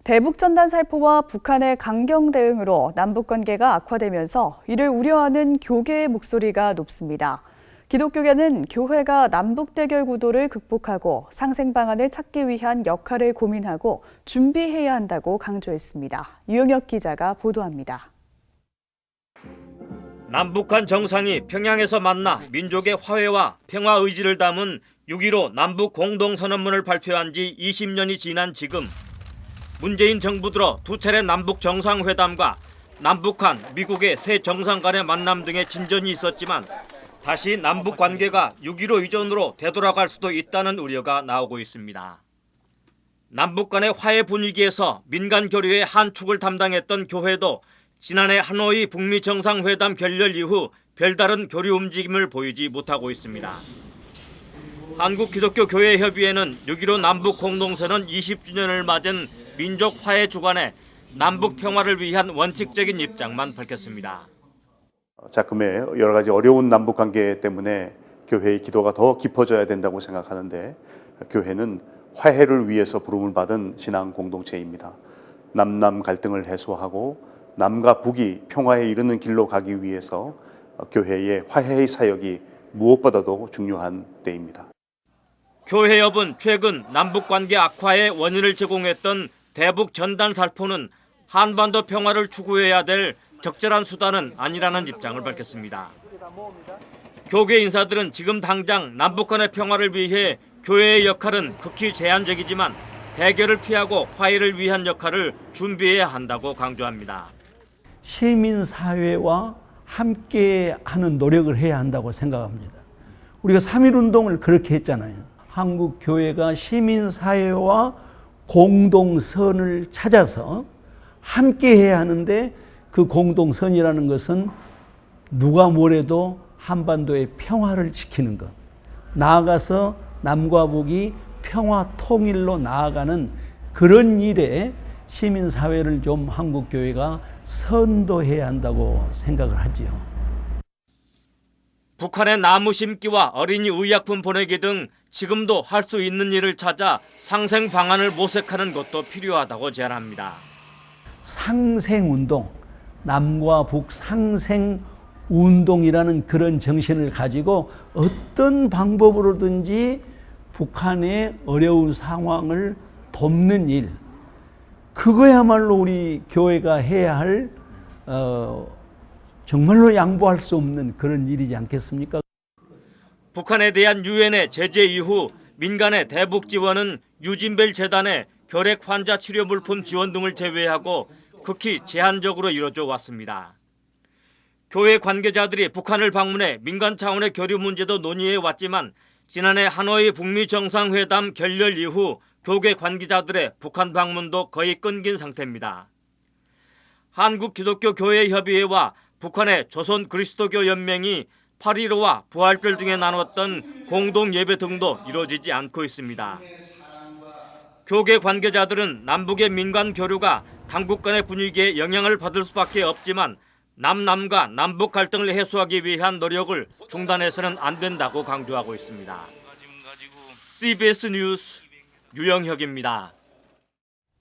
대북전단 살포와 북한의 강경 대응으로 남북 관계가 악화되면서 이를 우려하는 교계의 목소리가 높습니다. 기독교계는 교회가 남북 대결 구도를 극복하고 상생 방안을 찾기 위한 역할을 고민하고 준비해야 한다고 강조했습니다. 유영혁 기자가 보도합니다. 남북한 정상이 평양에서 만나 민족의 화해와 평화 의지를 담은 6.15 남북 공동선언문을 발표한 지 20년이 지난 지금 문재인 정부 들어 두 차례 남북 정상회담과 남북한, 미국의 새 정상 간의 만남 등의 진전이 있었지만 다시 남북 관계가 6.15 이전으로 되돌아갈 수도 있다는 우려가 나오고 있습니다. 남북 간의 화해 분위기에서 민간 교류의 한 축을 담당했던 교회도 지난해 하노이 북미 정상회담 결렬 이후 별다른 교류 움직임을 보이지 못하고 있습니다. 한국기독교교회협의회는 6.15 남북 공동선언 20주년을 맞은 민족 화해 주간에 남북 평화를 위한 원칙적인 입장만 밝혔습니다. 작금의 여러 가지 어려운 남북 관계 때문에 교회의 기도가 더 깊어져야 된다고 생각하는데, 교회는 화해를 위해서 부름을 받은 신앙 공동체입니다. 남남 갈등을 해소하고 남과 북이 평화에 이르는 길로 가기 위해서 교회의 화해의 사역이 무엇보다도 중요한 때입니다. 교회협은 최근 남북관계 악화의 원인을 제공했던 대북 전단 살포는 한반도 평화를 추구해야 될 적절한 수단은 아니라는 입장을 밝혔습니다. 교계 인사들은 지금 당장 남북 간의 평화를 위해 교회의 역할은 극히 제한적이지만 대결을 피하고 화해를 위한 역할을 준비해야 한다고 강조합니다. 시민사회와 함께하는 노력을 해야 한다고 생각합니다. 우리가 3.1운동을 그렇게 했잖아요. 한국 교회가 시민사회와 공동선을 찾아서 함께해야 하는데, 그 공동선이라는 것은 누가 뭐래도 한반도의 평화를 지키는 것, 나아가서 남과 북이 평화 통일로 나아가는 그런 일에 시민사회를 좀 한국교회가 선도해야 한다고 생각을 하지요. 북한의 나무 심기와 어린이 의약품 보내기 등 지금도 할 수 있는 일을 찾아 상생 방안을 모색하는 것도 필요하다고 제안합니다. 상생운동, 남과 북 상생운동이라는 그런 정신을 가지고 어떤 방법으로든지 북한의 어려운 상황을 돕는 일, 그거야말로 우리 교회가 해야 할 정말로 양보할 수 없는 그런 일이지 않겠습니까? 북한에 대한 유엔의 제재 이후 민간의 대북 지원은 유진벨 재단의 결핵 환자 치료 물품 지원 등을 제외하고 극히 제한적으로 이루어져 왔습니다. 교회 관계자들이 북한을 방문해 민간 차원의 교류 문제도 논의해 왔지만 지난해 하노이 북미 정상회담 결렬 이후 교계 관계자들의 북한 방문도 거의 끊긴 상태입니다. 한국기독교교회협의회와 북한의 조선그리스도교연맹이 8.15와 부활절 등에 나눴던 공동예배 등도 이루어지지 않고 있습니다. 교계 관계자들은 남북의 민간 교류가 당국 간의 분위기에 영향을 받을 수밖에 없지만 남과 남북 갈등을 해소하기 위한 노력을 중단해서는 안 된다고 강조하고 있습니다. CBS 뉴스 유영혁입니다.